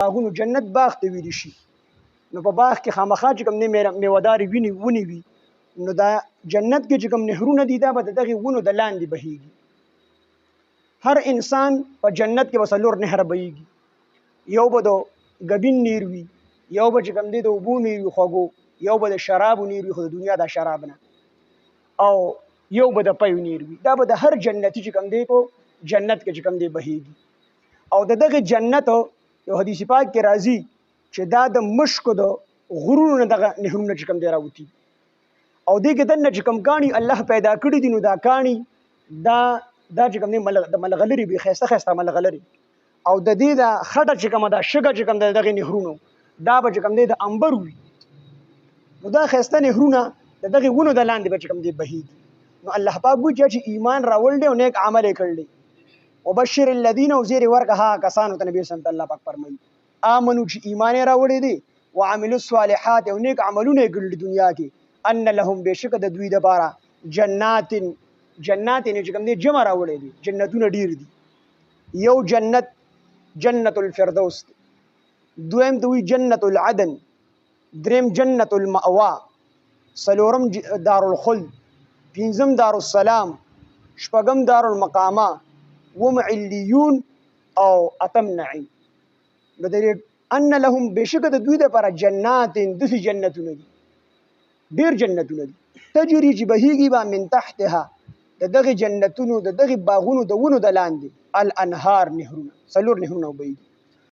باغونو جنت باغ ته ویل شي نو په باغ کې خامخا چې کوم نه میوهدارې ونې وي نو دا جنت کې چې کوم نهرونه دي دا به د دغې ونو د لاندې بهیږي. هر انسان په جنت کې به څلور نهره بهیږي. یو به د ګبین نیر وي، یو به چې کوم دی د اوبو نیر وي خوږو، یو به د شرابو نیر وي خو د دنیا دا شراب نه، او یو به د پیو نیر وي. دا به د هر جنتي چې کوم دی په جنت کې چې کوم دی بهیږي. او د دغه جنت یو حدیث پاک کې راځي چې دا د مشکو د غرونو نه دغه نهرونه چې کوم دی راوتي، او دې کې دننه چې کوم کاڼي الله پیدا کړي دي نو دا کاڼي دا چې کوم دی د ملغلرې وي، ښایسته ښایسته ملغلرې، او د دې دا خټه چې کومه دا شګه چې کوم دی دغې نهرونو دا به چې کوم دی د امبر وي. نو دا ښایسته نهرونه د دغې ونو د لاندې به چې کوم دی بهیږي. نو الله پاک وایي چې ایمان راوړل دی او نیک عمل یې کړل دی. وبشر الذین او زیر ورکه هغه کسانو ته نبی صلی الله پاک فرمایي آمنو چې ایمان یې راوړی دی وعملوا الصالحات او نیک عملونه یې کړل دنیا کې ان لهم بشک د دوی دپاره جنات چې کوم دی جمع راوړی دی، جنتونه ډیر دي. یو جنت جنت الفردوس دی، دویم ته وایي جنت العدن، دریم جنت المأوا، څلورم دارالخلد، پنځم دارالسلام، شپږم دارالمقامه، وم علیون او اتم نعیم. نو د ان لهم بشک د دوی دپاره جنات داسې جنتونه دي، ډېر جنتونه دي، تجري چې بهیږي به من تحتها د دغې جنتونو د دغې باغونو د ونو د لاندې الانهار نهرونه، څلور نهرونه به بهیږي.